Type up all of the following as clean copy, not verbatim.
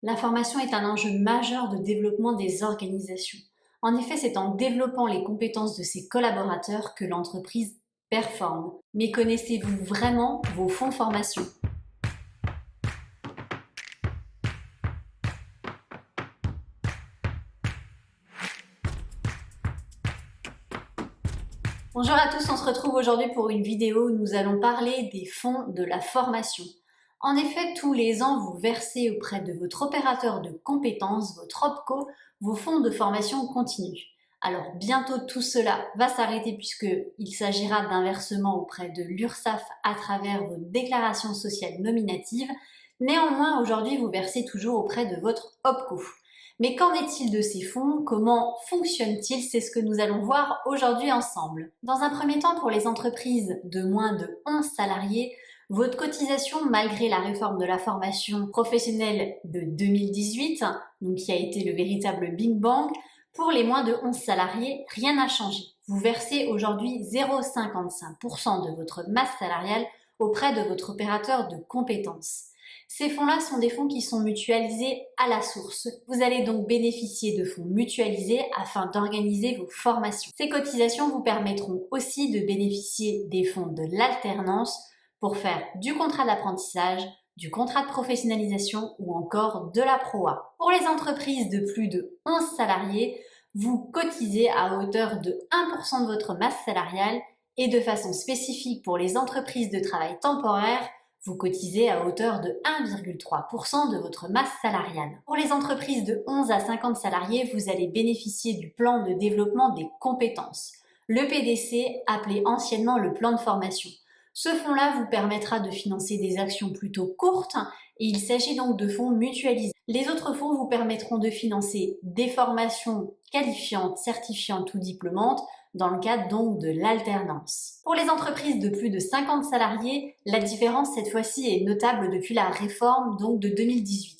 La formation est un enjeu majeur de développement des organisations. En effet, c'est en développant les compétences de ses collaborateurs que l'entreprise performe. Mais connaissez-vous vraiment vos fonds formation? Bonjour à tous, on se retrouve aujourd'hui pour une vidéo où nous allons parler des fonds de la formation. En effet, tous les ans, vous versez auprès de votre opérateur de compétences, votre OPCO, vos fonds de formation continue. Alors bientôt tout cela va s'arrêter puisqu'il s'agira d'un versement auprès de l'URSSAF à travers votre déclaration sociale nominative. Néanmoins, aujourd'hui, vous versez toujours auprès de votre OPCO. Mais qu'en est-il de ces fonds? Comment fonctionnent-ils? C'est ce que nous allons voir aujourd'hui ensemble. Dans un premier temps, pour les entreprises de moins de 11 salariés, votre cotisation, malgré la réforme de la formation professionnelle de 2018, donc qui a été le véritable Big Bang, pour les moins de 11 salariés, rien n'a changé. Vous versez aujourd'hui 0,55% de votre masse salariale auprès de votre opérateur de compétences. Ces fonds-là sont des fonds qui sont mutualisés à la source. Vous allez donc bénéficier de fonds mutualisés afin d'organiser vos formations. Ces cotisations vous permettront aussi de bénéficier des fonds de l'alternance pour faire du contrat d'apprentissage, du contrat de professionnalisation ou encore de la PROA. Pour les entreprises de plus de 11 salariés, vous cotisez à hauteur de 1% de votre masse salariale et de façon spécifique pour les entreprises de travail temporaire, vous cotisez à hauteur de 1,3% de votre masse salariale. Pour les entreprises de 11 à 50 salariés, vous allez bénéficier du plan de développement des compétences, le PDC, appelé anciennement le plan de formation. Ce fonds-là vous permettra de financer des actions plutôt courtes et il s'agit donc de fonds mutualisés. Les autres fonds vous permettront de financer des formations qualifiantes, certifiantes ou diplômantes dans le cadre donc de l'alternance. Pour les entreprises de plus de 50 salariés, la différence cette fois-ci est notable depuis la réforme donc de 2018.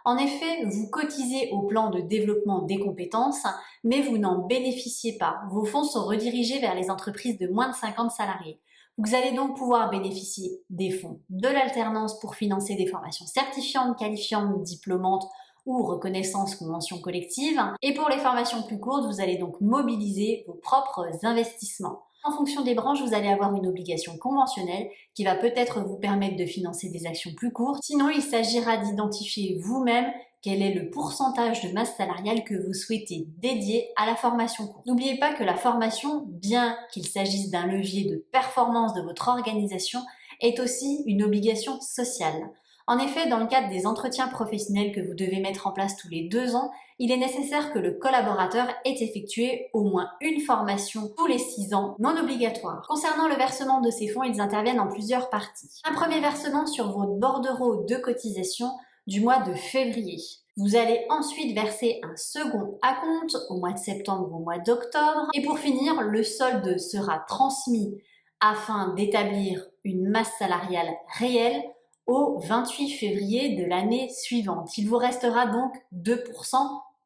En effet, vous cotisez au plan de développement des compétences, mais vous n'en bénéficiez pas. Vos fonds sont redirigés vers les entreprises de moins de 50 salariés. Vous allez donc pouvoir bénéficier des fonds de l'alternance pour financer des formations certifiantes, qualifiantes, diplômantes ou reconnaissance convention collective. Et pour les formations plus courtes, vous allez donc mobiliser vos propres investissements. En fonction des branches, vous allez avoir une obligation conventionnelle qui va peut-être vous permettre de financer des actions plus courtes. Sinon, il s'agira d'identifier vous-même quel est le pourcentage de masse salariale que vous souhaitez dédier à la formation courte. N'oubliez pas que la formation, bien qu'il s'agisse d'un levier de performance de votre organisation, est aussi une obligation sociale. En effet, dans le cadre des entretiens professionnels que vous devez mettre en place tous les 2 ans, il est nécessaire que le collaborateur ait effectué au moins une formation tous les 6 ans, non obligatoire. Concernant le versement de ces fonds, ils interviennent en plusieurs parties. Un premier versement sur votre bordereau de cotisation du mois de février. Vous allez ensuite verser un second acompte au mois de septembre ou au mois d'octobre. Et pour finir, le solde sera transmis afin d'établir une masse salariale réelle au 28 février de l'année suivante. Il vous restera donc 2%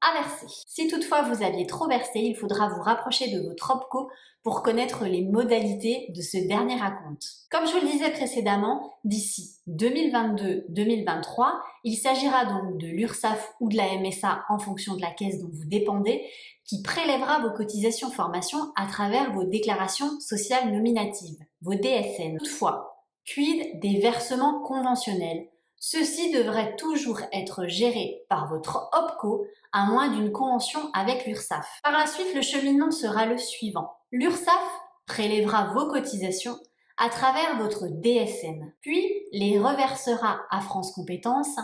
à verser. Si toutefois vous aviez trop versé, il faudra vous rapprocher de votre OPCO pour connaître les modalités de ce dernier acompte. Comme je vous le disais précédemment, d'ici 2022-2023, il s'agira donc de l'URSSAF ou de la MSA en fonction de la caisse dont vous dépendez, qui prélèvera vos cotisations formation à travers vos déclarations sociales nominatives, vos DSN. Toutefois, quid des versements conventionnels? Ceux-ci devraient toujours être gérés par votre OPCO à moins d'une convention avec l'URSSAF. Par la suite, le cheminement sera le suivant. L'URSSAF prélèvera vos cotisations à travers votre DSN, puis les reversera à France Compétences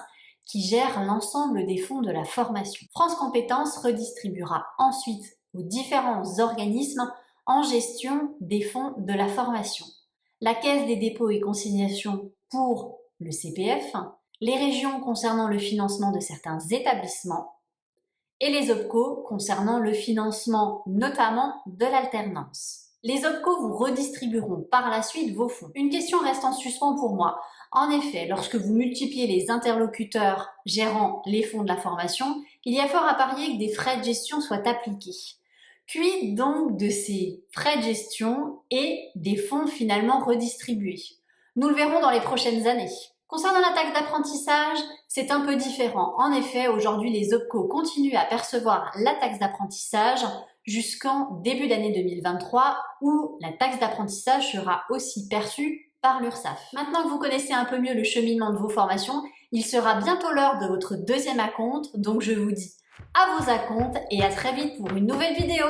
qui gère l'ensemble des fonds de la formation. France Compétences redistribuera ensuite aux différents organismes en gestion des fonds de la formation. La Caisse des dépôts et consignations pour le CPF, les régions concernant le financement de certains établissements et les OPCO concernant le financement notamment de l'alternance. Les OPCO vous redistribueront par la suite vos fonds. Une question reste en suspens pour moi. En effet, lorsque vous multipliez les interlocuteurs gérant les fonds de la formation, il y a fort à parier que des frais de gestion soient appliqués. Quid donc de ces frais de gestion et des fonds finalement redistribués? Nous le verrons dans les prochaines années. Concernant la taxe d'apprentissage, c'est un peu différent. En effet, aujourd'hui, les OPCO continuent à percevoir la taxe d'apprentissage jusqu'en début d'année 2023 où la taxe d'apprentissage sera aussi perçue par l'URSSAF. Maintenant que vous connaissez un peu mieux le cheminement de vos formations, il sera bientôt l'heure de votre deuxième acompte, donc je vous dis à vos acomptes et à très vite pour une nouvelle vidéo.